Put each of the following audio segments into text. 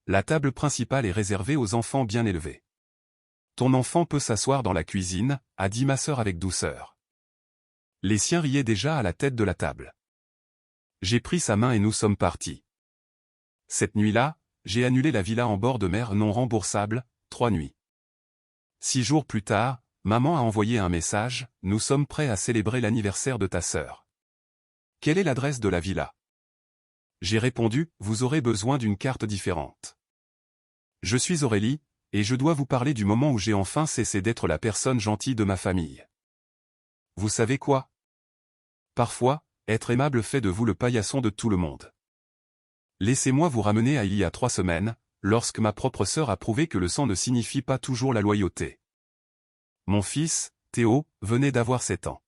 la table principale est réservée aux enfants bien élevés. Ton enfant peut s'asseoir dans la cuisine, a dit ma sœur avec douceur. Les siens riaient déjà à la tête de la table. J'ai pris sa main et nous sommes partis. Cette nuit-là, j'ai annulé la villa en bord de mer non remboursable, 3 nuits. 6 jours plus tard, maman a envoyé un message, nous sommes prêts à célébrer l'anniversaire de ta sœur. Quelle est l'adresse de la villa? J'ai répondu, vous aurez besoin d'une carte différente. Je suis Aurélie, et je dois vous parler du moment où j'ai enfin cessé d'être la personne gentille de ma famille. Vous savez quoi? Parfois, être aimable fait de vous le paillasson de tout le monde. Laissez-moi vous ramener à il y a 3 semaines, lorsque ma propre sœur a prouvé que le sang ne signifie pas toujours la loyauté. Mon fils, Théo, venait d'avoir 7 ans.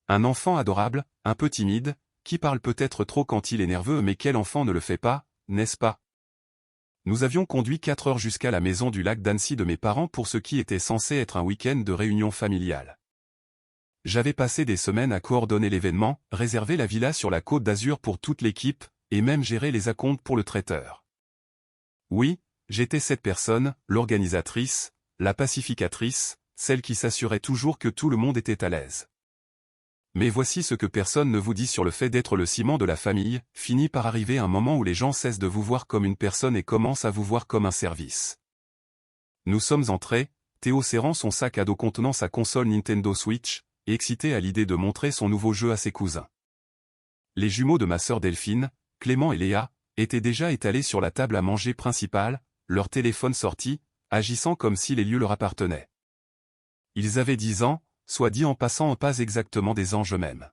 Un enfant adorable, un peu timide, qui parle peut-être trop quand il est nerveux, mais quel enfant ne le fait pas, n'est-ce pas? Nous avions conduit 4 heures jusqu'à la maison du lac d'Annecy de mes parents pour ce qui était censé être un week-end de réunion familiale. J'avais passé des semaines à coordonner l'événement, réserver la villa sur la Côte d'Azur pour toute l'équipe, et même gérer les acomptes pour le traiteur. Oui, j'étais cette personne, l'organisatrice, la pacificatrice, celle qui s'assurait toujours que tout le monde était à l'aise. Mais voici ce que personne ne vous dit sur le fait d'être le ciment de la famille, finit par arriver un moment où les gens cessent de vous voir comme une personne et commencent à vous voir comme un service. Nous sommes entrés, Théo serrant son sac à dos contenant sa console Nintendo Switch, et excité à l'idée de montrer son nouveau jeu à ses cousins. Les jumeaux de ma sœur Delphine, Clément et Léa, étaient déjà étalés sur la table à manger principale, leur téléphone sorti, agissant comme si les lieux leur appartenaient. Ils avaient 10 ans, soit dit en passant pas exactement des anges eux-mêmes.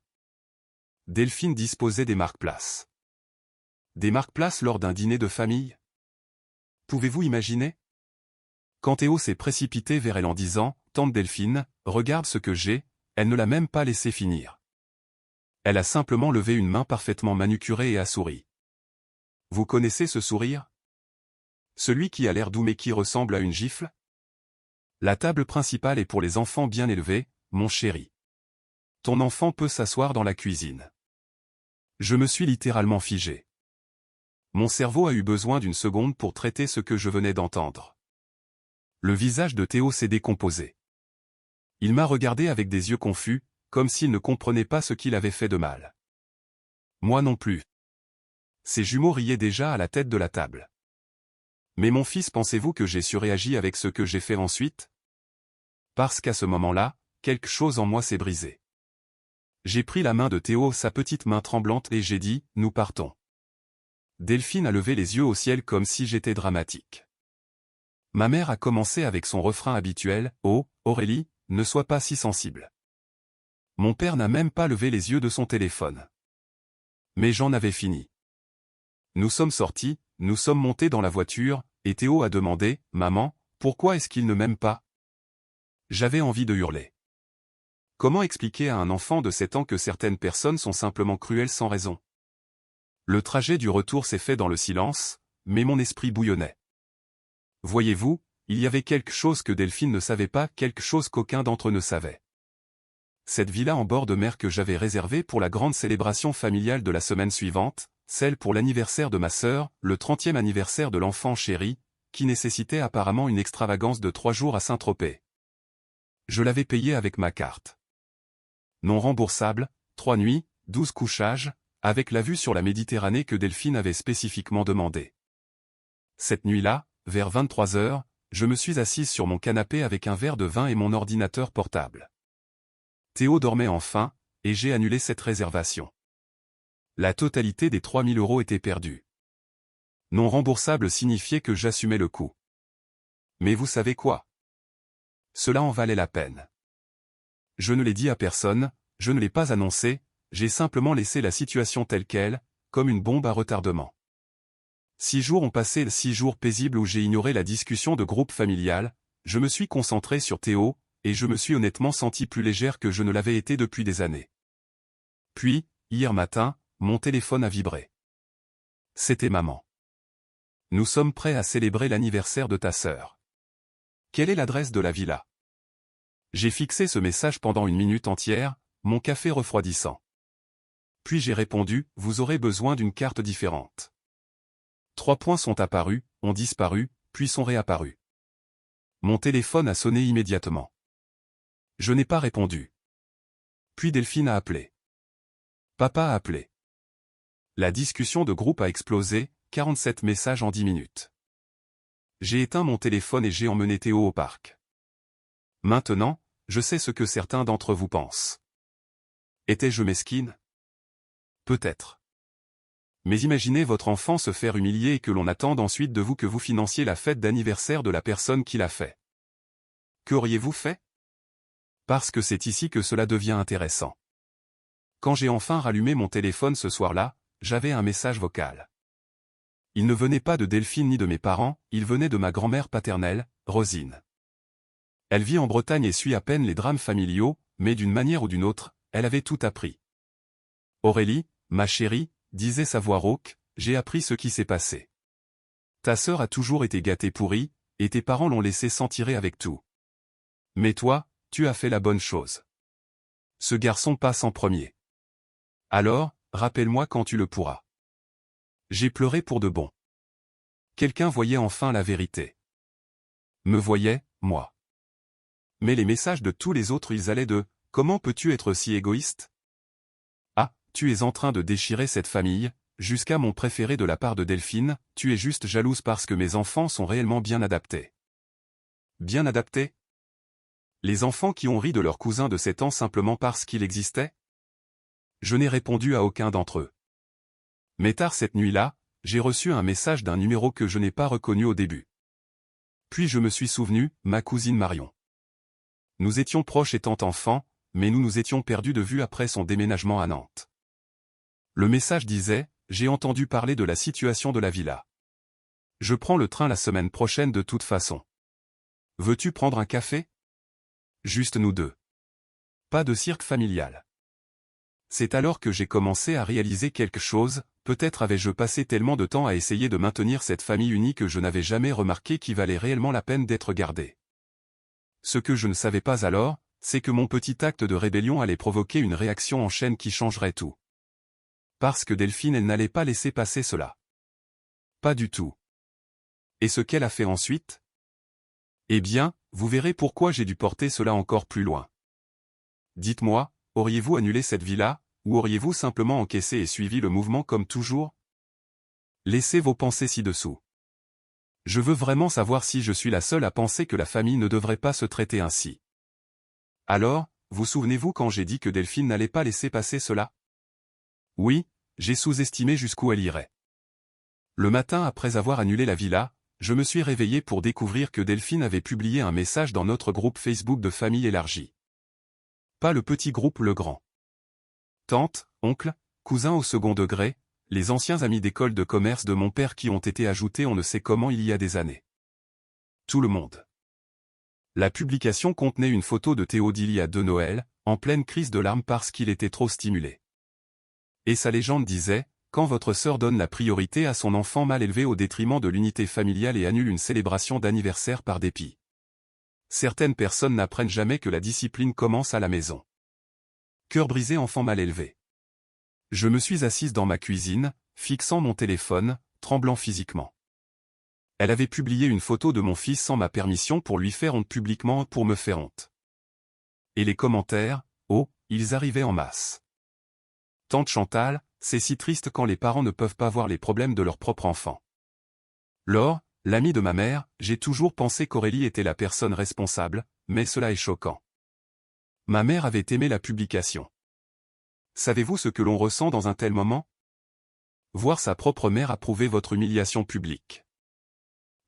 Delphine disposait des marque-places. Des marque-places lors d'un dîner de famille? Pouvez-vous imaginer? Quand Théo s'est précipité vers elle en disant « Tante Delphine, regarde ce que j'ai », elle ne l'a même pas laissé finir. Elle a simplement levé une main parfaitement manucurée et a souri. Vous connaissez ce sourire? Celui qui a l'air doux mais qui ressemble à une gifle? La table principale est pour les enfants bien élevés, mon chéri. Ton enfant peut s'asseoir dans la cuisine. Je me suis littéralement figé. Mon cerveau a eu besoin d'une seconde pour traiter ce que je venais d'entendre. Le visage de Théo s'est décomposé. Il m'a regardé avec des yeux confus, comme s'il ne comprenait pas ce qu'il avait fait de mal. Moi non plus. Ses jumeaux riaient déjà à la tête de la table. Mais mon fils, pensez-vous que j'ai surréagi avec ce que j'ai fait ensuite? Parce qu'à ce moment-là, quelque chose en moi s'est brisé. J'ai pris la main de Théo, sa petite main tremblante, et j'ai dit, nous partons. Delphine a levé les yeux au ciel comme si j'étais dramatique. Ma mère a commencé avec son refrain habituel, oh, Aurélie, ne sois pas si sensible. Mon père n'a même pas levé les yeux de son téléphone. Mais j'en avais fini. Nous sommes sortis, nous sommes montés dans la voiture, et Théo a demandé, maman, pourquoi est-ce qu'il ne m'aime pas? J'avais envie de hurler. Comment expliquer à un enfant de 7 ans que certaines personnes sont simplement cruelles sans raison? Le trajet du retour s'est fait dans le silence, mais mon esprit bouillonnait. Voyez-vous, il y avait quelque chose que Delphine ne savait pas, quelque chose qu'aucun d'entre eux ne savait. Cette villa en bord de mer que j'avais réservée pour la grande célébration familiale de la semaine suivante, celle pour l'anniversaire de ma sœur, le 30e anniversaire de l'enfant chéri, qui nécessitait apparemment une extravagance de 3 jours à Saint-Tropez. Je l'avais payée avec ma carte. Non remboursable, 3 nuits, 12 couchages, avec la vue sur la Méditerranée que Delphine avait spécifiquement demandé. Cette nuit-là, vers 23 heures, je me suis assise sur mon canapé avec un verre de vin et mon ordinateur portable. Théo dormait enfin, et j'ai annulé cette réservation. La totalité des 3 000 € était perdue. Non remboursable signifiait que j'assumais le coût. Mais vous savez quoi? Cela en valait la peine. Je ne l'ai dit à personne, je ne l'ai pas annoncé, j'ai simplement laissé la situation telle qu'elle, comme une bombe à retardement. 6 jours ont passé, 6 jours paisibles où j'ai ignoré la discussion de groupe familial, je me suis concentré sur Théo, et je me suis honnêtement senti plus légère que je ne l'avais été depuis des années. Puis, hier matin, mon téléphone a vibré. C'était maman. Nous sommes prêts à célébrer l'anniversaire de ta sœur. Quelle est l'adresse de la villa? J'ai fixé ce message pendant 1 minute entière, mon café refroidissant. Puis j'ai répondu, vous aurez besoin d'une carte différente. 3 points sont apparus, ont disparu, puis sont réapparus. Mon téléphone a sonné immédiatement. Je n'ai pas répondu. Puis Delphine a appelé. Papa a appelé. La discussion de groupe a explosé, 47 messages en 10 minutes. J'ai éteint mon téléphone et j'ai emmené Théo au parc. Maintenant, je sais ce que certains d'entre vous pensent. Étais-je mesquine? Peut-être. Mais imaginez votre enfant se faire humilier et que l'on attende ensuite de vous que vous financiez la fête d'anniversaire de la personne qui l'a fait. Qu'auriez-vous fait? Parce que c'est ici que cela devient intéressant. Quand j'ai enfin rallumé mon téléphone ce soir-là, j'avais un message vocal. Il ne venait pas de Delphine ni de mes parents, il venait de ma grand-mère paternelle, Rosine. Elle vit en Bretagne et suit à peine les drames familiaux, mais d'une manière ou d'une autre, elle avait tout appris. Aurélie, ma chérie, disait sa voix rauque, j'ai appris ce qui s'est passé. Ta sœur a toujours été gâtée pourrie, et tes parents l'ont laissé s'en tirer avec tout. Mais toi, tu as fait la bonne chose. Ce garçon passe en premier. Alors, rappelle-moi quand tu le pourras. J'ai pleuré pour de bon. Quelqu'un voyait enfin la vérité. Me voyait, moi. Mais les messages de tous les autres ils allaient de « Comment peux-tu être si égoïste ?» Ah, tu es en train de déchirer cette famille, jusqu'à mon préféré de la part de Delphine, tu es juste jalouse parce que mes enfants sont réellement bien adaptés. Bien adaptés? Les enfants qui ont ri de leur cousin de 7 ans simplement parce qu'il existait? Je n'ai répondu à aucun d'entre eux. Mais tard cette nuit-là, j'ai reçu un message d'un numéro que je n'ai pas reconnu au début. Puis je me suis souvenu, ma cousine Marion. Nous étions proches étant enfants, mais nous nous étions perdus de vue après son déménagement à Nantes. Le message disait, j'ai entendu parler de la situation de la villa. Je prends le train la semaine prochaine de toute façon. Veux-tu prendre un café? Juste nous deux. Pas de cirque familial. C'est alors que j'ai commencé à réaliser quelque chose, peut-être avais-je passé tellement de temps à essayer de maintenir cette famille unie que je n'avais jamais remarqué qu'il valait réellement la peine d'être gardé. Ce que je ne savais pas alors, c'est que mon petit acte de rébellion allait provoquer une réaction en chaîne qui changerait tout. Parce que Delphine elle n'allait pas laisser passer cela. Pas du tout. Et ce qu'elle a fait ensuite? Eh bien, vous verrez pourquoi j'ai dû porter cela encore plus loin. Dites-moi, auriez-vous annulé cette villa, ou auriez-vous simplement encaissé et suivi le mouvement comme toujours? Laissez vos pensées ci-dessous. Je veux vraiment savoir si je suis la seule à penser que la famille ne devrait pas se traiter ainsi. Alors, vous souvenez-vous quand j'ai dit que Delphine n'allait pas laisser passer cela? Oui, j'ai sous-estimé jusqu'où elle irait. Le matin après avoir annulé la villa, je me suis réveillé pour découvrir que Delphine avait publié un message dans notre groupe Facebook de famille élargie. Pas le petit groupe le grand. Tante, oncle, cousin au second degré, les anciens amis d'école de commerce de mon père qui ont été ajoutés on ne sait comment il y a des années. Tout le monde. La publication contenait une photo de Théo d'il y a 2 Noëls, en pleine crise de larmes parce qu'il était trop stimulé. Et sa légende disait, quand votre sœur donne la priorité à son enfant mal élevé au détriment de l'unité familiale et annule une célébration d'anniversaire par dépit. Certaines personnes n'apprennent jamais que la discipline commence à la maison. Cœur brisé enfant mal élevé. Je me suis assise dans ma cuisine, fixant mon téléphone, tremblant physiquement. Elle avait publié une photo de mon fils sans ma permission pour lui faire honte publiquement pour me faire honte. Et les commentaires, oh, ils arrivaient en masse. Tante Chantal, c'est si triste quand les parents ne peuvent pas voir les problèmes de leur propre enfant. Laure, l'amie de ma mère, j'ai toujours pensé qu'Aurélie était la personne responsable, mais cela est choquant. Ma mère avait aimé la publication. Savez-vous ce que l'on ressent dans un tel moment? Voir sa propre mère approuver votre humiliation publique.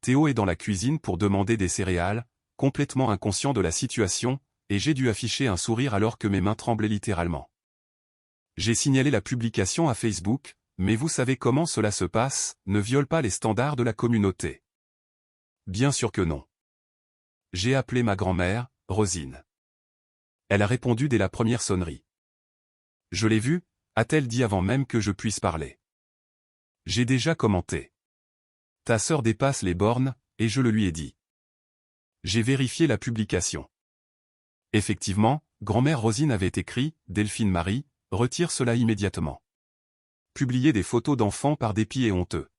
Théo est dans la cuisine pour demander des céréales, complètement inconscient de la situation, et j'ai dû afficher un sourire alors que mes mains tremblaient littéralement. J'ai signalé la publication à Facebook, mais vous savez comment cela se passe, ne viole pas les standards de la communauté. Bien sûr que non. J'ai appelé ma grand-mère, Rosine. Elle a répondu dès la première sonnerie. Je l'ai vue, a-t-elle dit avant même que je puisse parler. J'ai déjà commenté. Ta sœur dépasse les bornes, et je le lui ai dit. J'ai vérifié la publication. Effectivement, grand-mère Rosine avait écrit, Delphine Marie, retire cela immédiatement. Publier des photos d'enfants par dépit et honteux.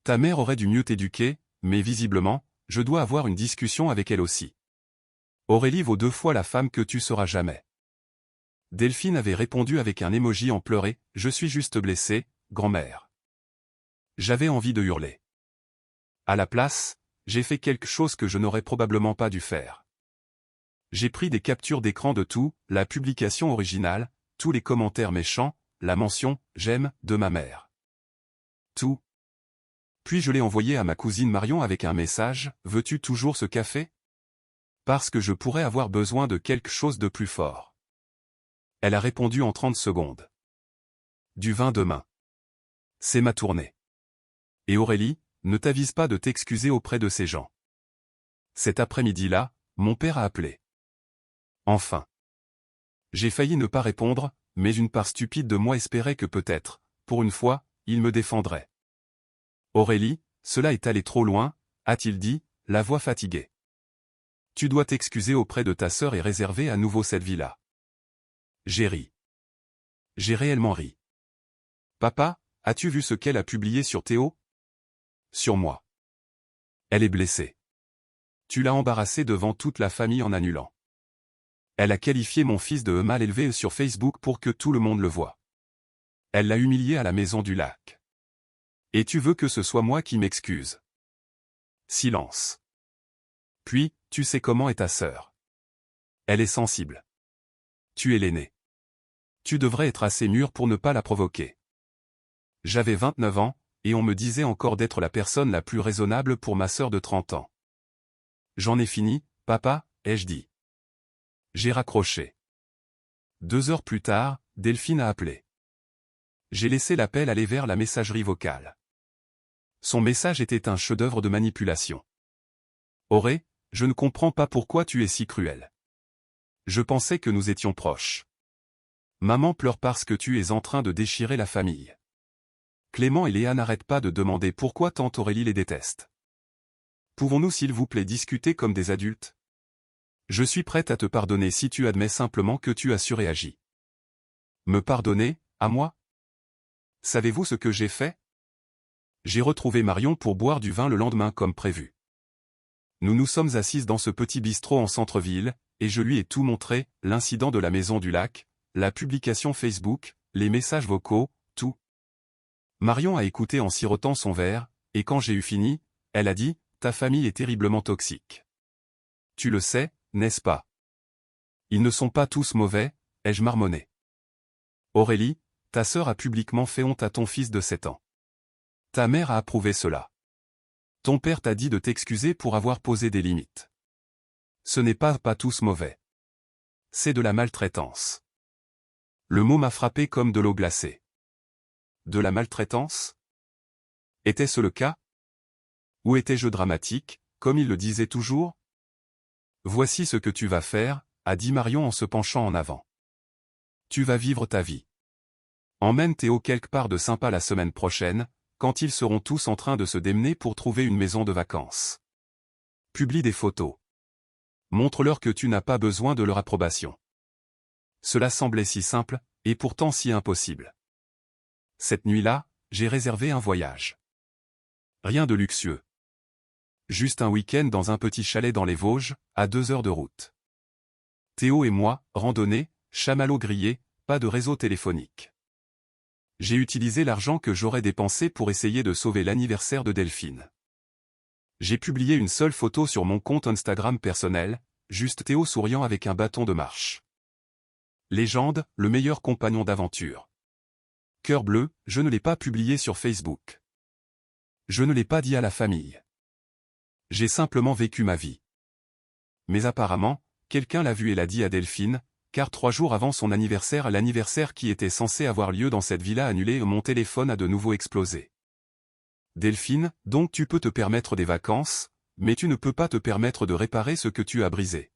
Ta mère aurait dû mieux t'éduquer, mais visiblement, je dois avoir une discussion avec elle aussi. Aurélie vaut 2 fois la femme que tu seras jamais. Delphine avait répondu avec un emoji en pleuré, je suis juste blessée, grand-mère. J'avais envie de hurler. À la place, j'ai fait quelque chose que je n'aurais probablement pas dû faire. J'ai pris des captures d'écran de tout, la publication originale, tous les commentaires méchants, la mention « j'aime » de ma mère. Tout. Puis je l'ai envoyé à ma cousine Marion avec un message « Veux-tu toujours ce café ? Parce que je pourrais avoir besoin de quelque chose de plus fort. » Elle a répondu en 30 secondes. Du vin demain. C'est ma tournée. Et Aurélie, ne t'avise pas de t'excuser auprès de ces gens. Cet après-midi-là, mon père a appelé. Enfin. J'ai failli ne pas répondre, mais une part stupide de moi espérait que peut-être, pour une fois, il me défendrait. Aurélie, cela est allé trop loin, a-t-il dit, la voix fatiguée. Tu dois t'excuser auprès de ta sœur et réserver à nouveau cette villa. J'ai ri. J'ai réellement ri. Papa, as-tu vu ce qu'elle a publié sur Théo ? Sur moi. Elle est blessée. Tu l'as embarrassée devant toute la famille en annulant. Elle a qualifié mon fils de mal élevé sur Facebook pour que tout le monde le voie. Elle l'a humilié à la maison du lac. Et tu veux que ce soit moi qui m'excuse. Silence. Puis, tu sais comment est ta sœur. Elle est sensible. Tu es l'aîné. Tu devrais être assez mûr pour ne pas la provoquer. J'avais 29 ans, et on me disait encore d'être la personne la plus raisonnable pour ma sœur de 30 ans. J'en ai fini, papa, ai-je dit. J'ai raccroché. 2 heures plus tard, Delphine a appelé. J'ai laissé l'appel aller vers la messagerie vocale. Son message était un chef-d'œuvre de manipulation. Auré, je ne comprends pas pourquoi tu es si cruel. Je pensais que nous étions proches. Maman pleure parce que tu es en train de déchirer la famille. Clément et Léa n'arrêtent pas de demander pourquoi tante Aurélie les déteste. Pouvons-nous s'il vous plaît discuter comme des adultes ? Je suis prête à te pardonner si tu admets simplement que tu as surréagi. Me pardonner, à moi ? Savez-vous ce que j'ai fait ? J'ai retrouvé Marion pour boire du vin le lendemain comme prévu. Nous nous sommes assises dans ce petit bistrot en centre-ville, et je lui ai tout montré, l'incident de la maison du lac, la publication Facebook, les messages vocaux, tout. Marion a écouté en sirotant son verre, et quand j'ai eu fini, elle a dit, « Ta famille est terriblement toxique. Tu le sais, n'est-ce pas ? Ils ne sont pas tous mauvais, ai-je marmonné. Aurélie, ta sœur a publiquement fait honte à ton fils de 7 ans. Ta mère a approuvé cela. Ton père t'a dit de t'excuser pour avoir posé des limites. Ce n'est pas tous mauvais. C'est de la maltraitance. » Le mot m'a frappé comme de l'eau glacée. De la maltraitance ? Était-ce le cas ? Ou étais-je dramatique, comme il le disait toujours ? Voici ce que tu vas faire, a dit Marion en se penchant en avant. Tu vas vivre ta vie. Emmène Théo quelque part de sympa la semaine prochaine, quand ils seront tous en train de se démener pour trouver une maison de vacances. Publie des photos. Montre-leur que tu n'as pas besoin de leur approbation. Cela semblait si simple, et pourtant si impossible. Cette nuit-là, j'ai réservé un voyage. Rien de luxueux. Juste un week-end dans un petit chalet dans les Vosges, à 2 heures de route. Théo et moi, randonnée, chamallow grillé, pas de réseau téléphonique. J'ai utilisé l'argent que j'aurais dépensé pour essayer de sauver l'anniversaire de Delphine. J'ai publié une seule photo sur mon compte Instagram personnel, juste Théo souriant avec un bâton de marche. Légende, le meilleur compagnon d'aventure. Cœur bleu, je ne l'ai pas publié sur Facebook. Je ne l'ai pas dit à la famille. J'ai simplement vécu ma vie. Mais apparemment, quelqu'un l'a vu et l'a dit à Delphine, car 3 jours avant son anniversaire, l'anniversaire qui était censé avoir lieu dans cette villa annulée, mon téléphone a de nouveau explosé. Delphine, donc tu peux te permettre des vacances, mais tu ne peux pas te permettre de réparer ce que tu as brisé.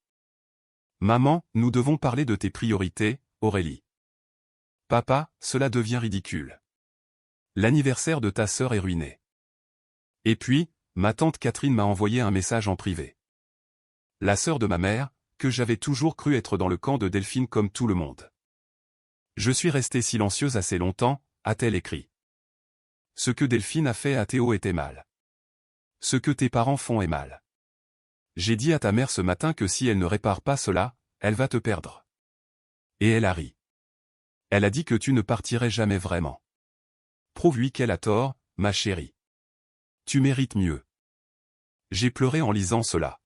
Maman, nous devons parler de tes priorités, Aurélie. Papa, cela devient ridicule. L'anniversaire de ta sœur est ruiné. Et puis, ma tante Catherine m'a envoyé un message en privé. La sœur de ma mère, que j'avais toujours cru être dans le camp de Delphine comme tout le monde. Je suis restée silencieuse assez longtemps, a-t-elle écrit. Ce que Delphine a fait à Théo était mal. Ce que tes parents font est mal. J'ai dit à ta mère ce matin que si elle ne répare pas cela, elle va te perdre. Et elle a ri. Elle a dit que tu ne partirais jamais vraiment. Prouve-lui qu'elle a tort, ma chérie. Tu mérites mieux. J'ai pleuré en lisant cela.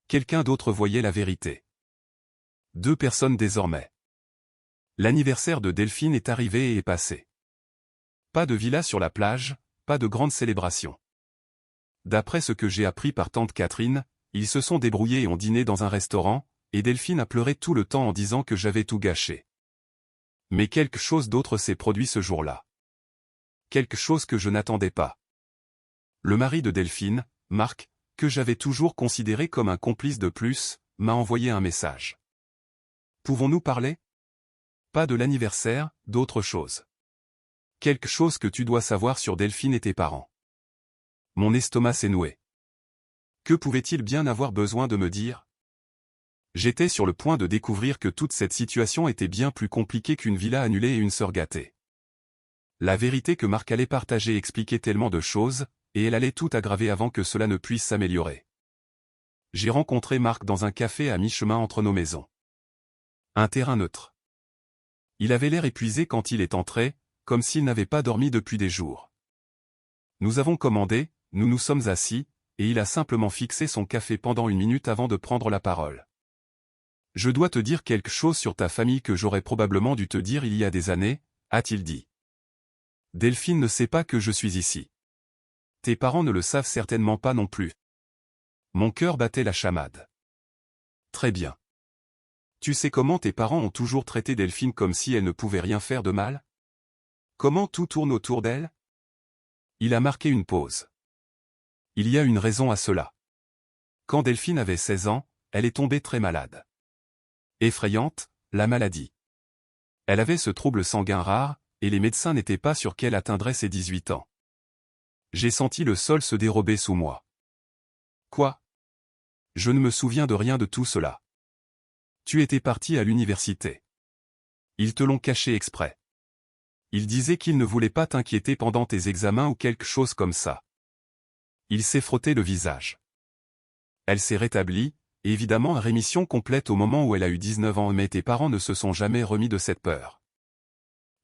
Quelqu'un d'autre voyait la vérité. 2 personnes désormais. L'anniversaire de Delphine est arrivé et est passé. Pas de villa sur la plage, pas de grande célébration. D'après ce que j'ai appris par tante Catherine, ils se sont débrouillés et ont dîné dans un restaurant, et Delphine a pleuré tout le temps en disant que j'avais tout gâché. Mais quelque chose d'autre s'est produit ce jour-là. Quelque chose que je n'attendais pas. Le mari de Delphine, Marc, que j'avais toujours considéré comme un complice de plus, m'a envoyé un message. Pouvons-nous parler? Pas de l'anniversaire, d'autre chose. Quelque chose que tu dois savoir sur Delphine et tes parents. Mon estomac s'est noué. Que pouvait-il bien avoir besoin de me dire? J'étais sur le point de découvrir que toute cette situation était bien plus compliquée qu'une villa annulée et une sœur gâtée. La vérité que Marc allait partager expliquait tellement de choses, et elle allait tout aggraver avant que cela ne puisse s'améliorer. J'ai rencontré Marc dans un café à mi-chemin entre nos maisons. Un terrain neutre. Il avait l'air épuisé quand il est entré, comme s'il n'avait pas dormi depuis des jours. Nous avons commandé, nous nous sommes assis, et il a simplement fixé son café pendant 1 minute avant de prendre la parole. Je dois te dire quelque chose sur ta famille que j'aurais probablement dû te dire il y a des années, a-t-il dit. Delphine ne sait pas que je suis ici. Tes parents ne le savent certainement pas non plus. Mon cœur battait la chamade. Très bien. Tu sais comment tes parents ont toujours traité Delphine comme si elle ne pouvait rien faire de mal? Comment tout tourne autour d'elle? Il a marqué une pause. Il y a une raison à cela. Quand Delphine avait 16 ans, elle est tombée très malade. Effrayante, la maladie. Elle avait ce trouble sanguin rare, et les médecins n'étaient pas sûrs qu'elle atteindrait ses 18 ans. J'ai senti le sol se dérober sous moi. Quoi? Je ne me souviens de rien de tout cela. Tu étais parti à l'université. Ils te l'ont caché exprès. Ils disaient qu'ils ne voulaient pas t'inquiéter pendant tes examens ou quelque chose comme ça. Il s'est frotté le visage. Elle s'est rétablie, évidemment à rémission complète au moment où elle a eu 19 ans, mais tes parents ne se sont jamais remis de cette peur.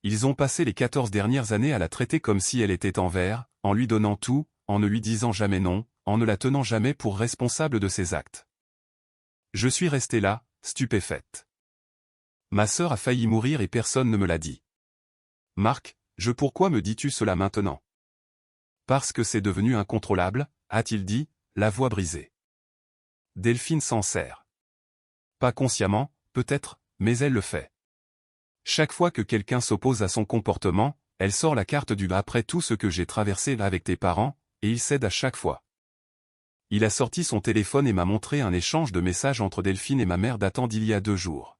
Ils ont passé les 14 dernières années à la traiter comme si elle était en verre, en lui donnant tout, en ne lui disant jamais non, en ne la tenant jamais pour responsable de ses actes. Je suis restée là, stupéfaite. Ma sœur a failli mourir et personne ne me l'a dit. Marc, pourquoi me dis-tu cela maintenant? Parce que c'est devenu incontrôlable, a-t-il dit, la voix brisée. Delphine s'en sert. Pas consciemment, peut-être, mais elle le fait. Chaque fois que quelqu'un s'oppose à son comportement, elle sort la carte du après tout ce que j'ai traversé là avec tes parents, et il cède à chaque fois. Il a sorti son téléphone et m'a montré un échange de messages entre Delphine et ma mère datant d'il y a 2 jours.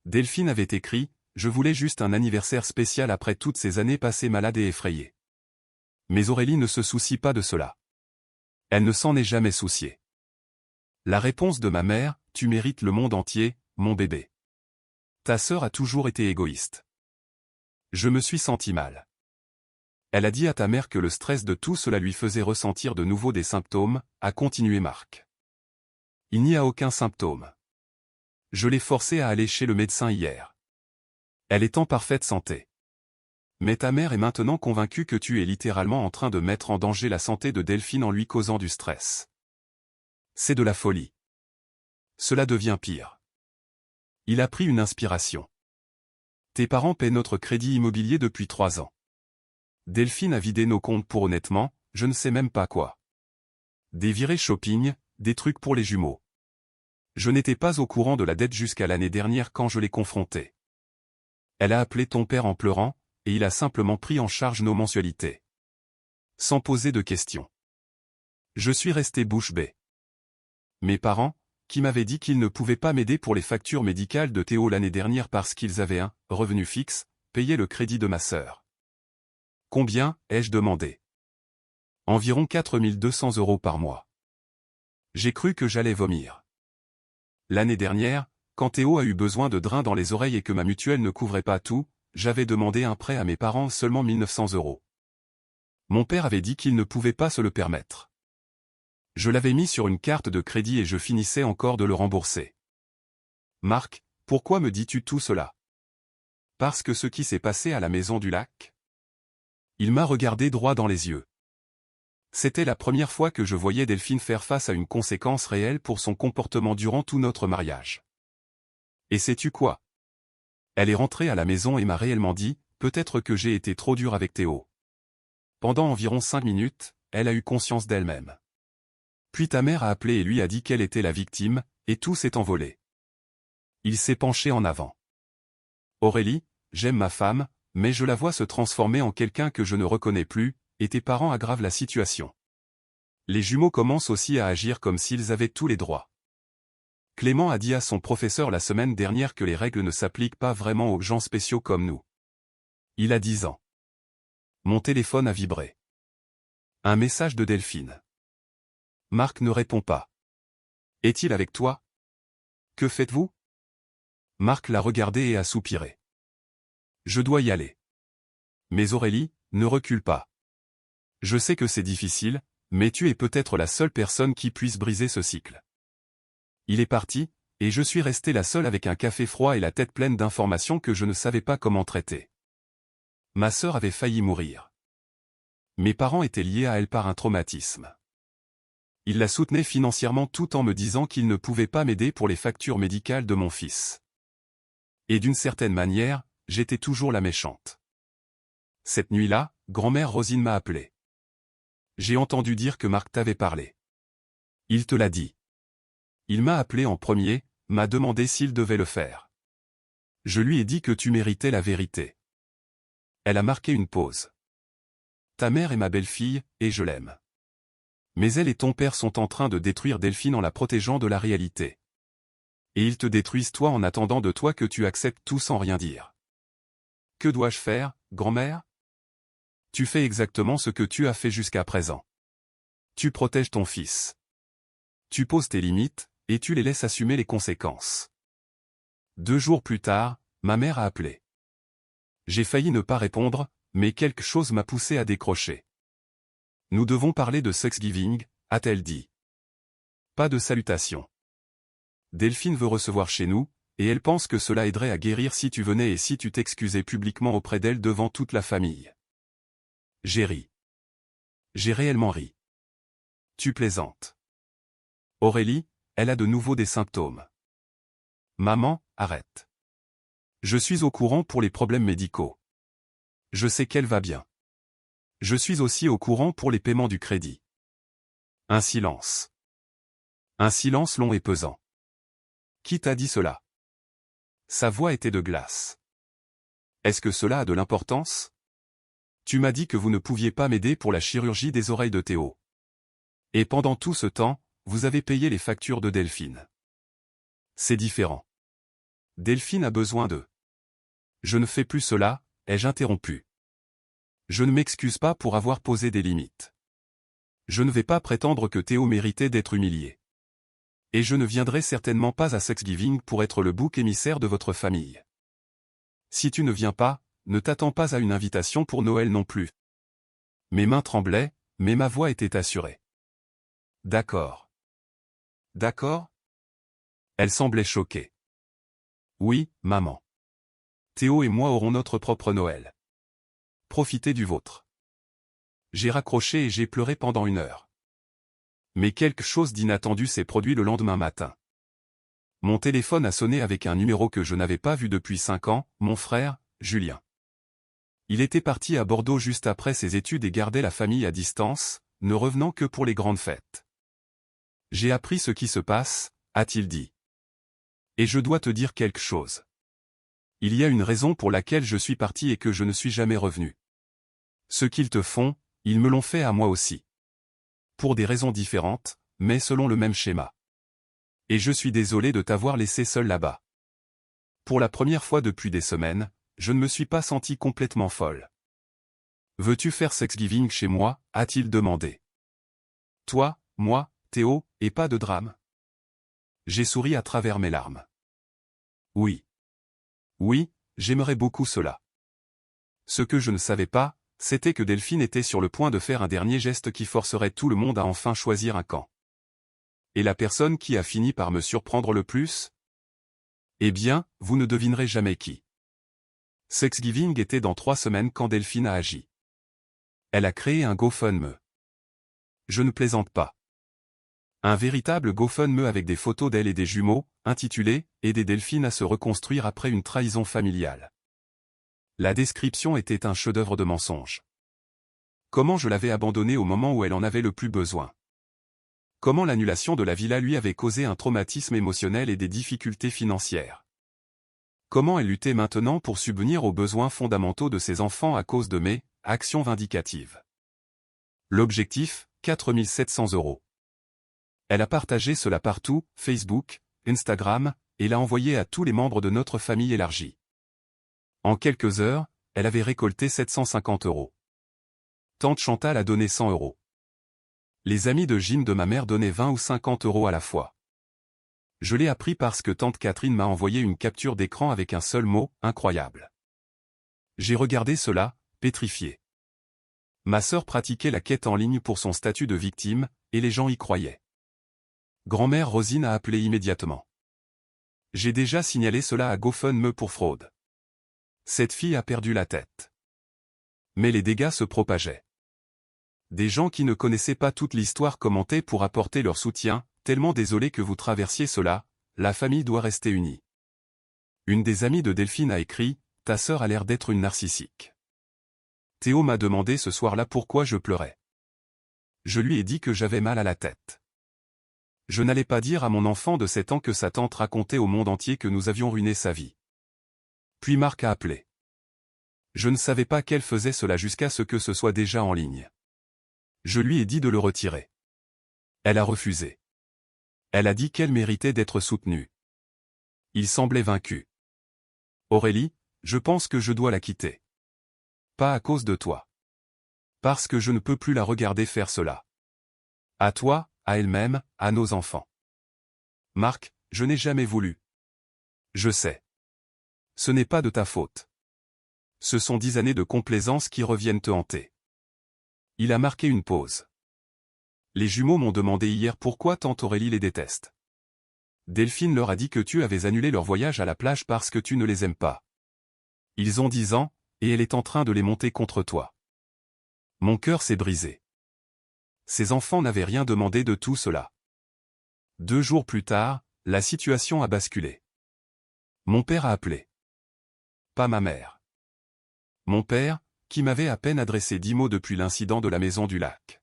Delphine avait écrit « Je voulais juste un anniversaire spécial après toutes ces années passées malade et effrayée. » Mais Aurélie ne se soucie pas de cela. Elle ne s'en est jamais souciée. La réponse de ma mère « Tu mérites le monde entier, mon bébé. Ta sœur a toujours été égoïste. » Je me suis senti mal. Elle a dit à ta mère que le stress de tout cela lui faisait ressentir de nouveau des symptômes, a continué Marc. Il n'y a aucun symptôme. Je l'ai forcée à aller chez le médecin hier. Elle est en parfaite santé. Mais ta mère est maintenant convaincue que tu es littéralement en train de mettre en danger la santé de Delphine en lui causant du stress. C'est de la folie. Cela devient pire. Il a pris une inspiration. Tes parents paient notre crédit immobilier depuis 3 ans. Delphine a vidé nos comptes pour honnêtement, je ne sais même pas quoi. Des virées shopping, des trucs pour les jumeaux. Je n'étais pas au courant de la dette jusqu'à l'année dernière quand je l'ai confrontée. Elle a appelé ton père en pleurant, et il a simplement pris en charge nos mensualités. Sans poser de questions. Je suis resté bouche bée. Mes parents, qui m'avaient dit qu'ils ne pouvaient pas m'aider pour les factures médicales de Théo l'année dernière parce qu'ils avaient un revenu fixe, payaient le crédit de ma sœur. Combien, ai-je demandé? Environ 4 200 € par mois. J'ai cru que j'allais vomir. L'année dernière, quand Théo a eu besoin de drains dans les oreilles et que ma mutuelle ne couvrait pas tout, j'avais demandé un prêt à mes parents seulement 1 900 €. Mon père avait dit qu'il ne pouvait pas se le permettre. Je l'avais mis sur une carte de crédit et je finissais encore de le rembourser. Marc, pourquoi me dis-tu tout cela? Parce que ce qui s'est passé à la maison du lac? Il m'a regardé droit dans les yeux. C'était la première fois que je voyais Delphine faire face à une conséquence réelle pour son comportement durant tout notre mariage. Et sais-tu quoi? Elle est rentrée à la maison et m'a réellement dit, peut-être que j'ai été trop dur avec Théo. Pendant environ 5 minutes, elle a eu conscience d'elle-même. Puis ta mère a appelé et lui a dit qu'elle était la victime, et tout s'est envolé. Il s'est penché en avant. Aurélie, j'aime ma femme, mais je la vois se transformer en quelqu'un que je ne reconnais plus, et tes parents aggravent la situation. Les jumeaux commencent aussi à agir comme s'ils avaient tous les droits. Clément a dit à son professeur la semaine dernière que les règles ne s'appliquent pas vraiment aux gens spéciaux comme nous. Il a 10 ans. Mon téléphone a vibré. Un message de Delphine. Marc ne répond pas. Est-il avec toi? Que faites-vous? Marc l'a regardé et a soupiré. Je dois y aller. Mais Aurélie, ne recule pas. Je sais que c'est difficile, mais tu es peut-être la seule personne qui puisse briser ce cycle. Il est parti, et je suis restée la seule avec un café froid et la tête pleine d'informations que je ne savais pas comment traiter. Ma sœur avait failli mourir. Mes parents étaient liés à elle par un traumatisme. Ils la soutenaient financièrement tout en me disant qu'ils ne pouvaient pas m'aider pour les factures médicales de mon fils. Et d'une certaine manière, j'étais toujours la méchante. Cette nuit-là, grand-mère Rosine m'a appelé. J'ai entendu dire que Marc t'avait parlé. Il te l'a dit. Il m'a appelé en premier, m'a demandé s'il devait le faire. Je lui ai dit que tu méritais la vérité. Elle a marqué une pause. Ta mère est ma belle-fille, et je l'aime. Mais elle et ton père sont en train de détruire Delphine en la protégeant de la réalité. Et ils te détruisent toi en attendant de toi que tu acceptes tout sans rien dire. Que dois-je faire, grand-mère? Tu fais exactement ce que tu as fait jusqu'à présent. Tu protèges ton fils. Tu poses tes limites, et tu les laisses assumer les conséquences. 2 jours plus tard, ma mère a appelé. J'ai failli ne pas répondre, mais quelque chose m'a poussé à décrocher. Nous devons parler de Thanksgiving, a-t-elle dit. Pas de salutation. Delphine veut recevoir chez nous, et elle pense que cela aiderait à guérir si tu venais et si tu t'excusais publiquement auprès d'elle devant toute la famille. J'ai ri. J'ai réellement ri. Tu plaisantes. Aurélie, elle a de nouveau des symptômes. Maman, arrête. Je suis au courant pour les problèmes médicaux. Je sais qu'elle va bien. Je suis aussi au courant pour les paiements du crédit. Un silence. Un silence long et pesant. Qui t'a dit cela? Sa voix était de glace. Est-ce que cela a de l'importance? Tu m'as dit que vous ne pouviez pas m'aider pour la chirurgie des oreilles de Théo. Et pendant tout ce temps, vous avez payé les factures de Delphine. C'est différent. Delphine a besoin d'eux. Je ne fais plus cela, ai-je interrompu. Je ne m'excuse pas pour avoir posé des limites. Je ne vais pas prétendre que Théo méritait d'être humilié. Et je ne viendrai certainement pas à Thanksgiving pour être le bouc émissaire de votre famille. Si tu ne viens pas, ne t'attends pas à une invitation pour Noël non plus. Mes mains tremblaient, mais ma voix était assurée. D'accord. D'accord? Elle semblait choquée. Oui, maman. Théo et moi aurons notre propre Noël. Profitez du vôtre. J'ai raccroché et j'ai pleuré pendant 1 heure. Mais quelque chose d'inattendu s'est produit le lendemain matin. Mon téléphone a sonné avec un numéro que je n'avais pas vu depuis 5 ans, mon frère, Julien. Il était parti à Bordeaux juste après ses études et gardait la famille à distance, ne revenant que pour les grandes fêtes. J'ai appris ce qui se passe, a-t-il dit. Et je dois te dire quelque chose. Il y a une raison pour laquelle je suis parti et que je ne suis jamais revenu. Ce qu'ils te font, ils me l'ont fait à moi aussi. Pour des raisons différentes, mais selon le même schéma. Et je suis désolé de t'avoir laissé seul là-bas. Pour la première fois depuis des semaines, je ne me suis pas senti complètement folle. Veux-tu faire Thanksgiving chez moi, a-t-il demandé. Toi, moi, Théo, et pas de drame. J'ai souri à travers mes larmes. Oui. Oui, j'aimerais beaucoup cela. Ce que je ne savais pas, c'était que Delphine était sur le point de faire un dernier geste qui forcerait tout le monde à enfin choisir un camp. Et la personne qui a fini par me surprendre le plus? Eh bien, vous ne devinerez jamais qui. Thanksgiving était dans 3 semaines quand Delphine a agi. Elle a créé un GoFundMe. Je ne plaisante pas. Un véritable GoFundMe avec des photos d'elle et des jumeaux, intitulé « Aider Delphine à se reconstruire après une trahison familiale ». La description était un chef-d'œuvre de mensonge. Comment je l'avais abandonnée au moment où elle en avait le plus besoin. Comment l'annulation de la villa lui avait causé un traumatisme émotionnel et des difficultés financières. Comment elle luttait maintenant pour subvenir aux besoins fondamentaux de ses enfants à cause de mes actions vindicatives. L'objectif, 4 700 €. Elle a partagé cela partout, Facebook, Instagram, et l'a envoyé à tous les membres de notre famille élargie. En quelques heures, elle avait récolté 750 €. Tante Chantal a donné 100 €. Les amis de gym de ma mère donnaient 20 ou 50 € à la fois. Je l'ai appris parce que tante Catherine m'a envoyé une capture d'écran avec un seul mot, incroyable. J'ai regardé cela, pétrifié. Ma sœur pratiquait la quête en ligne pour son statut de victime, et les gens y croyaient. Grand-mère Rosine a appelé immédiatement. J'ai déjà signalé cela à GoFundMe pour fraude. Cette fille a perdu la tête. Mais les dégâts se propageaient. Des gens qui ne connaissaient pas toute l'histoire commentaient pour apporter leur soutien, tellement désolé que vous traversiez cela, la famille doit rester unie. Une des amies de Delphine a écrit, « Ta sœur a l'air d'être une narcissique. » Théo m'a demandé ce soir-là pourquoi je pleurais. Je lui ai dit que j'avais mal à la tête. Je n'allais pas dire à mon enfant de 7 ans que sa tante racontait au monde entier que nous avions ruiné sa vie. Puis Marc a appelé. Je ne savais pas qu'elle faisait cela jusqu'à ce que ce soit déjà en ligne. Je lui ai dit de le retirer. Elle a refusé. Elle a dit qu'elle méritait d'être soutenue. Il semblait vaincu. Aurélie, je pense que je dois la quitter. Pas à cause de toi. Parce que je ne peux plus la regarder faire cela. À toi, à elle-même, à nos enfants. Marc, je n'ai jamais voulu. Je sais. Ce n'est pas de ta faute. Ce sont 10 années de complaisance qui reviennent te hanter. Il a marqué une pause. Les jumeaux m'ont demandé hier pourquoi tante Aurélie les déteste. Delphine leur a dit que tu avais annulé leur voyage à la plage parce que tu ne les aimes pas. Ils ont 10 ans, et elle est en train de les monter contre toi. Mon cœur s'est brisé. Ces enfants n'avaient rien demandé de tout cela. 2 jours plus tard, la situation a basculé. Mon père a appelé. Pas ma mère. Mon père, qui m'avait à peine adressé 10 mots depuis l'incident de la maison du lac.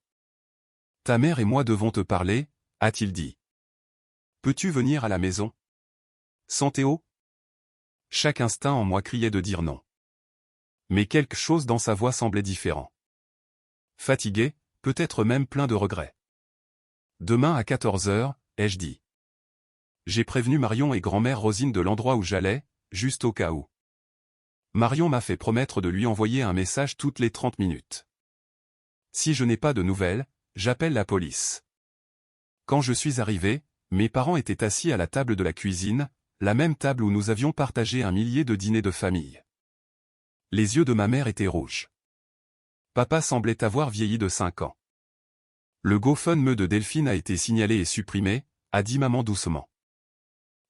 Ta mère et moi devons te parler, a-t-il dit. Peux-tu venir à la maison? Sans Théo? Chaque instinct en moi criait de dire non. Mais quelque chose dans sa voix semblait différent. Fatigué, peut-être même plein de regrets. Demain à 14 h, ai-je dit. J'ai prévenu Marion et grand-mère Rosine de l'endroit où j'allais, juste au cas où. Marion m'a fait promettre de lui envoyer un message toutes les 30 minutes. Si je n'ai pas de nouvelles, j'appelle la police. Quand je suis arrivé, mes parents étaient assis à la table de la cuisine, la même table où nous avions partagé un millier de dîners de famille. Les yeux de ma mère étaient rouges. Papa semblait avoir vieilli de 5 ans. Le GoFundMe de Delphine a été signalé et supprimé, a dit maman doucement.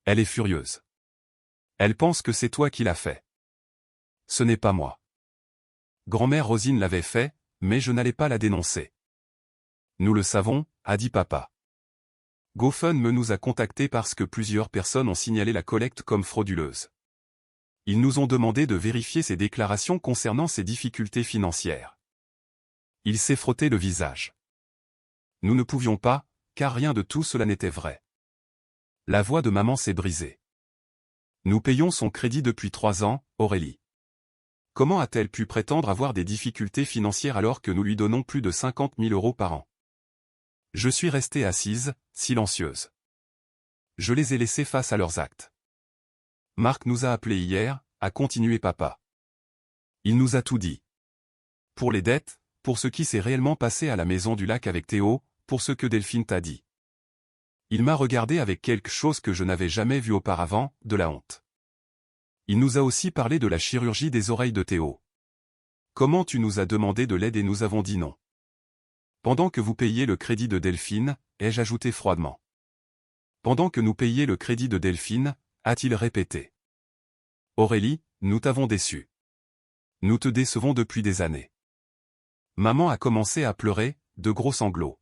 Elle est furieuse. Elle pense que c'est toi qui l'as fait. Ce n'est pas moi. Grand-mère Rosine l'avait fait, mais je n'allais pas la dénoncer. Nous le savons, a dit papa. GoFundMe nous a contactés parce que plusieurs personnes ont signalé la collecte comme frauduleuse. Ils nous ont demandé de vérifier ses déclarations concernant ses difficultés financières. Il s'est frotté le visage. Nous ne pouvions pas, car rien de tout cela n'était vrai. La voix de maman s'est brisée. Nous payons son crédit depuis 3 ans, Aurélie. Comment a-t-elle pu prétendre avoir des difficultés financières alors que nous lui donnons plus de 50 000 € par an? Je suis restée assise, silencieuse. Je les ai laissés face à leurs actes. Marc nous a appelés hier, a continué papa. Il nous a tout dit. Pour les dettes, pour ce qui s'est réellement passé à la maison du lac avec Théo, pour ce que Delphine t'a dit. Il m'a regardé avec quelque chose que je n'avais jamais vu auparavant, de la honte. Il nous a aussi parlé de la chirurgie des oreilles de Théo. Comment tu nous as demandé de l'aide et nous avons dit non. Pendant que vous payiez le crédit de Delphine, ai-je ajouté froidement. Pendant que nous payiez le crédit de Delphine, a-t-il répété. Aurélie, nous t'avons déçu. Nous te décevons depuis des années. Maman a commencé à pleurer, de gros sanglots.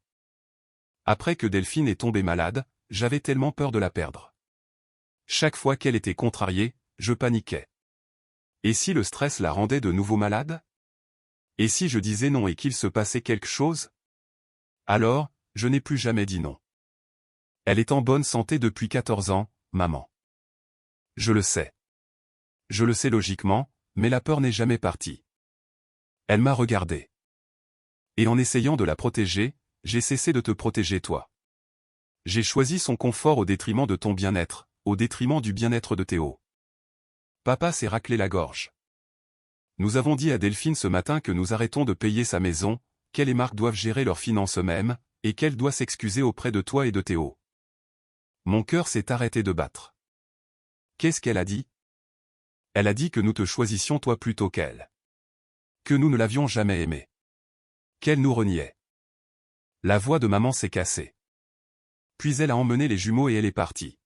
Après que Delphine est tombée malade, j'avais tellement peur de la perdre. Chaque fois qu'elle était contrariée, je paniquais. Et si le stress la rendait de nouveau malade? Et si je disais non et qu'il se passait quelque chose? Alors, je n'ai plus jamais dit non. Elle est en bonne santé depuis 14 ans, maman. Je le sais. Je le sais logiquement, mais la peur n'est jamais partie. Elle m'a regardé. Et en essayant de la protéger, j'ai cessé de te protéger toi. J'ai choisi son confort au détriment de ton bien-être, au détriment du bien-être de Théo. Papa s'est raclé la gorge. Nous avons dit à Delphine ce matin que nous arrêtons de payer sa maison, qu'elle et Marc doivent gérer leurs finances eux-mêmes, et qu'elle doit s'excuser auprès de toi et de Théo. Mon cœur s'est arrêté de battre. Qu'est-ce qu'elle a dit? Elle a dit que nous te choisissions toi plutôt qu'elle. Que nous ne l'avions jamais aimée. Qu'elle nous reniait. La voix de maman s'est cassée. Puis elle a emmené les jumeaux et elle est partie.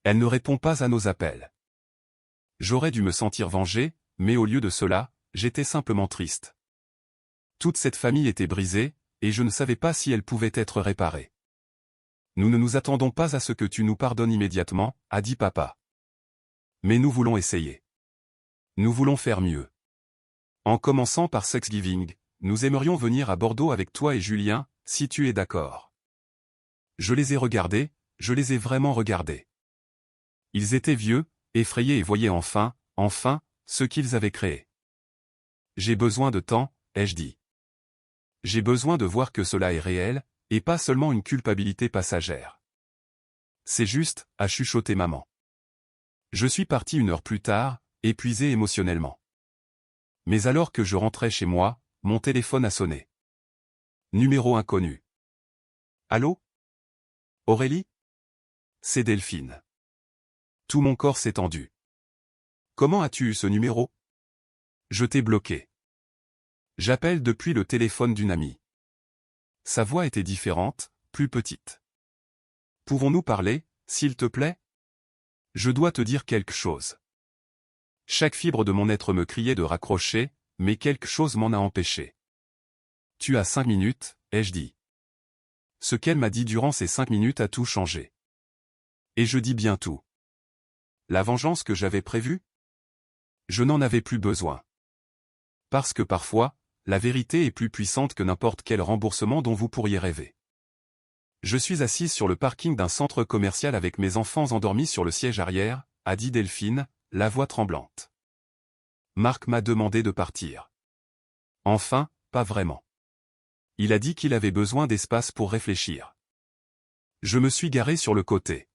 Elle ne répond pas à nos appels. J'aurais dû me sentir vengé, mais au lieu de cela, j'étais simplement triste. Toute cette famille était brisée, et je ne savais pas si elle pouvait être réparée. Nous ne nous attendons pas à ce que tu nous pardonnes immédiatement, a dit papa. Mais nous voulons essayer. Nous voulons faire mieux. En commençant par Thanksgiving, nous aimerions venir à Bordeaux avec toi et Julien, si tu es d'accord. Je les ai regardés, je les ai vraiment regardés. Ils étaient vieux, effrayés et voyaient enfin, ce qu'ils avaient créé. J'ai besoin de temps, ai-je dit. J'ai besoin de voir que cela est réel, et pas seulement une culpabilité passagère. C'est juste, a chuchoté maman. Je suis parti 1 heure plus tard, épuisé émotionnellement. Mais alors que je rentrais chez moi, mon téléphone a sonné. Numéro inconnu. Allô? Aurélie? C'est Delphine. Tout mon corps s'est tendu. Comment as-tu eu ce numéro? Je t'ai bloqué. J'appelle depuis le téléphone d'une amie. Sa voix était différente, plus petite. Pouvons-nous parler, s'il te plaît? Je dois te dire quelque chose. Chaque fibre de mon être me criait de raccrocher, mais quelque chose m'en a empêché. Tu as 5 minutes, ai-je dit. Ce qu'elle m'a dit durant ces 5 minutes a tout changé. Et je dis bien tout. La vengeance que j'avais prévue? Je n'en avais plus besoin. Parce que parfois, la vérité est plus puissante que n'importe quel remboursement dont vous pourriez rêver. Je suis assise sur le parking d'un centre commercial avec mes enfants endormis sur le siège arrière, a dit Delphine, la voix tremblante. Marc m'a demandé de partir. Enfin, pas vraiment. Il a dit qu'il avait besoin d'espace pour réfléchir. Je me suis garé sur le côté.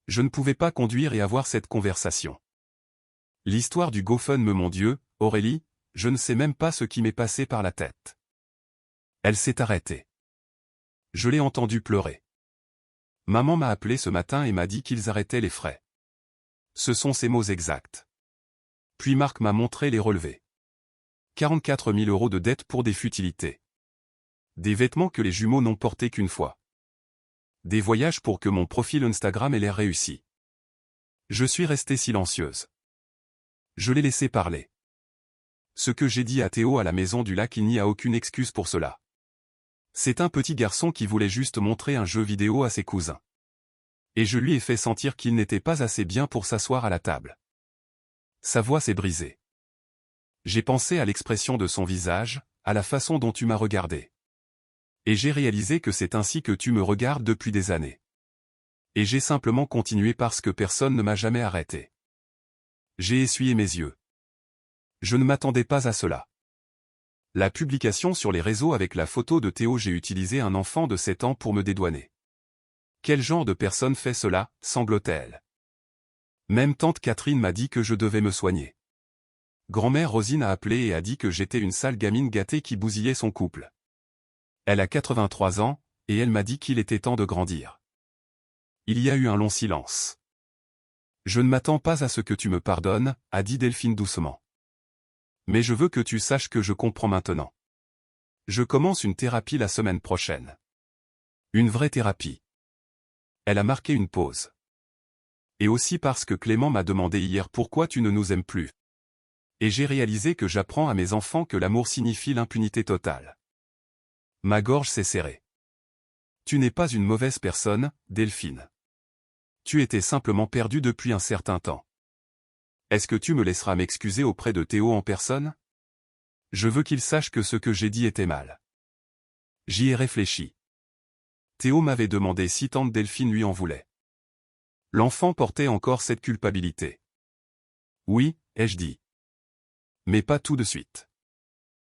Je ne pouvais pas conduire et avoir cette conversation. L'histoire du GoFundMe, mon Dieu, Aurélie, je ne sais même pas ce qui m'est passé par la tête. Elle s'est arrêtée. Je l'ai entendue pleurer. Maman m'a appelé ce matin et m'a dit qu'ils arrêtaient les frais. Ce sont ses mots exacts. Puis Marc m'a montré les relevés. 44 000 € de dette pour des futilités. Des vêtements que les jumeaux n'ont portés qu'une fois. Des voyages pour que mon profil Instagram ait l'air réussi. Je suis restée silencieuse. Je l'ai laissé parler. Ce que j'ai dit à Théo à la maison du lac, il n'y a aucune excuse pour cela. C'est un petit garçon qui voulait juste montrer un jeu vidéo à ses cousins. Et je lui ai fait sentir qu'il n'était pas assez bien pour s'asseoir à la table. Sa voix s'est brisée. J'ai pensé à l'expression de son visage, à la façon dont tu m'as regardé. Et j'ai réalisé que c'est ainsi que tu me regardes depuis des années. Et j'ai simplement continué parce que personne ne m'a jamais arrêté. J'ai essuyé mes yeux. Je ne m'attendais pas à cela. La publication sur les réseaux avec la photo de Théo, j'ai utilisé un enfant de 7 ans pour me dédouaner. Quel genre de personne fait cela, sanglotait-elle. Même tante Catherine m'a dit que je devais me soigner. Grand-mère Rosine a appelé et a dit que j'étais une sale gamine gâtée qui bousillait son couple. Elle a 83 ans, et elle m'a dit qu'il était temps de grandir. Il y a eu un long silence. Je ne m'attends pas à ce que tu me pardonnes, a dit Delphine doucement. Mais je veux que tu saches que je comprends maintenant. Je commence une thérapie la semaine prochaine. Une vraie thérapie. Elle a marqué une pause. Et aussi parce que Clément m'a demandé hier pourquoi tu ne nous aimes plus. Et j'ai réalisé que j'apprends à mes enfants que l'amour signifie l'impunité totale. Ma gorge s'est serrée. Tu n'es pas une mauvaise personne, Delphine. Tu étais simplement perdue depuis un certain temps. Est-ce que tu me laisseras m'excuser auprès de Théo en personne? Je veux qu'il sache que ce que j'ai dit était mal. J'y ai réfléchi. Théo m'avait demandé si tante Delphine lui en voulait. L'enfant portait encore cette culpabilité. Oui, ai-je dit. Mais pas tout de suite.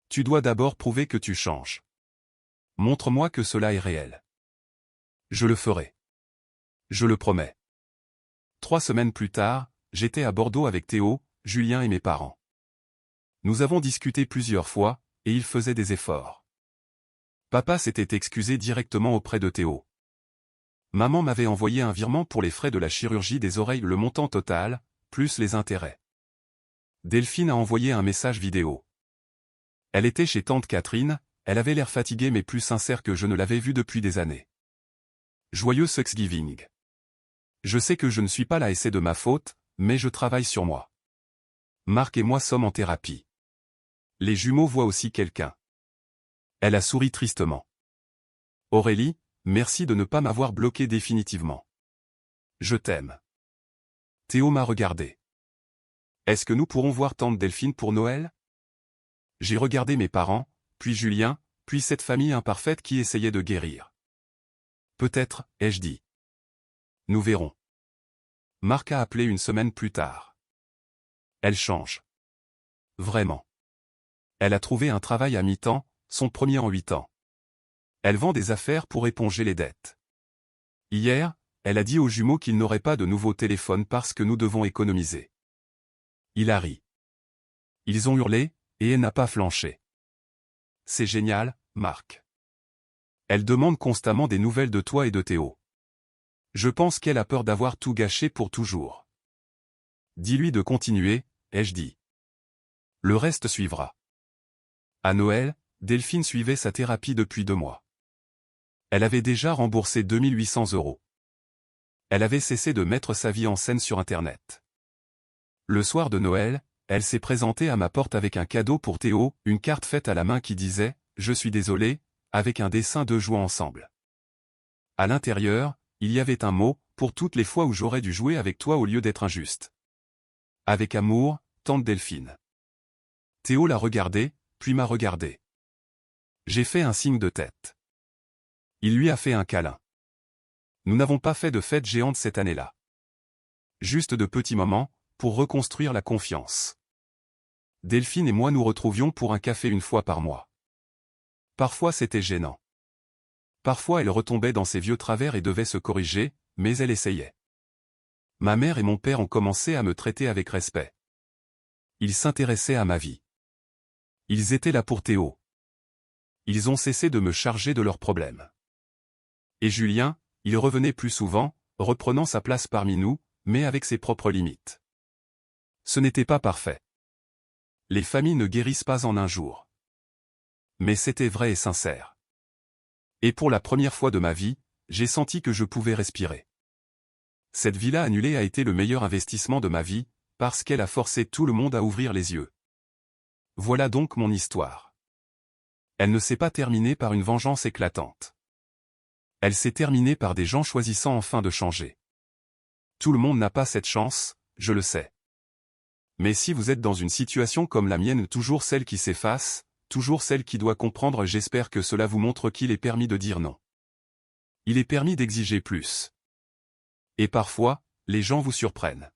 Tu dois d'abord prouver que tu changes. Montre-moi que cela est réel. Je le ferai. Je le promets. 3 semaines plus tard, j'étais à Bordeaux avec Théo, Julien et mes parents. Nous avons discuté plusieurs fois, et il faisait des efforts. Papa s'était excusé directement auprès de Théo. Maman m'avait envoyé un virement pour les frais de la chirurgie des oreilles, le montant total, plus les intérêts. Delphine a envoyé un message vidéo. Elle était chez tante Catherine, elle avait l'air fatiguée mais plus sincère que je ne l'avais vue depuis des années. Joyeux Thanksgiving. Je sais que je ne suis pas là et c'est de ma faute, mais je travaille sur moi. Marc et moi sommes en thérapie. Les jumeaux voient aussi quelqu'un. Elle a souri tristement. Aurélie, merci de ne pas m'avoir bloqué définitivement. Je t'aime. Théo m'a regardé. Est-ce que nous pourrons voir tante Delphine pour Noël? J'ai regardé mes parents, puis Julien, puis cette famille imparfaite qui essayait de guérir. Peut-être, ai-je dit. Nous verrons. Marc a appelé une semaine plus tard. Elle change. Vraiment. Elle a trouvé un travail à mi-temps, son premier en 8 ans. Elle vend des affaires pour éponger les dettes. Hier, elle a dit aux jumeaux qu'ils n'auraient pas de nouveau téléphone parce que nous devons économiser. Il a ri. Ils ont hurlé, et elle n'a pas flanché. C'est génial, Marc. Elle demande constamment des nouvelles de toi et de Théo. Je pense qu'elle a peur d'avoir tout gâché pour toujours. Dis-lui de continuer, ai-je dit. Le reste suivra. À Noël, Delphine suivait sa thérapie depuis 2 mois. Elle avait déjà remboursé 2800 €. Elle avait cessé de mettre sa vie en scène sur Internet. Le soir de Noël, elle s'est présentée à ma porte avec un cadeau pour Théo, une carte faite à la main qui disait « Je suis désolé », avec un dessin de jouant ensemble. À l'intérieur, il y avait un mot « Pour toutes les fois où j'aurais dû jouer avec toi au lieu d'être injuste. Avec amour, tante Delphine. » Théo l'a regardé, puis m'a regardé. J'ai fait un signe de tête. Il lui a fait un câlin. Nous n'avons pas fait de fête géante cette année-là. Juste de petits moments, pour reconstruire la confiance. Delphine et moi nous retrouvions pour un café une fois par mois. Parfois c'était gênant. Parfois elle retombait dans ses vieux travers et devait se corriger, mais elle essayait. Ma mère et mon père ont commencé à me traiter avec respect. Ils s'intéressaient à ma vie. Ils étaient là pour Théo. Ils ont cessé de me charger de leurs problèmes. Et Julien, il revenait plus souvent, reprenant sa place parmi nous, mais avec ses propres limites. Ce n'était pas parfait. Les familles ne guérissent pas en un jour. Mais c'était vrai et sincère. Et pour la première fois de ma vie, j'ai senti que je pouvais respirer. Cette villa annulée a été le meilleur investissement de ma vie, parce qu'elle a forcé tout le monde à ouvrir les yeux. Voilà donc mon histoire. Elle ne s'est pas terminée par une vengeance éclatante. Elle s'est terminée par des gens choisissant enfin de changer. Tout le monde n'a pas cette chance, je le sais. Mais si vous êtes dans une situation comme la mienne, toujours celle qui s'efface, toujours celle qui doit comprendre, j'espère que cela vous montre qu'il est permis de dire non. Il est permis d'exiger plus. Et parfois, les gens vous surprennent.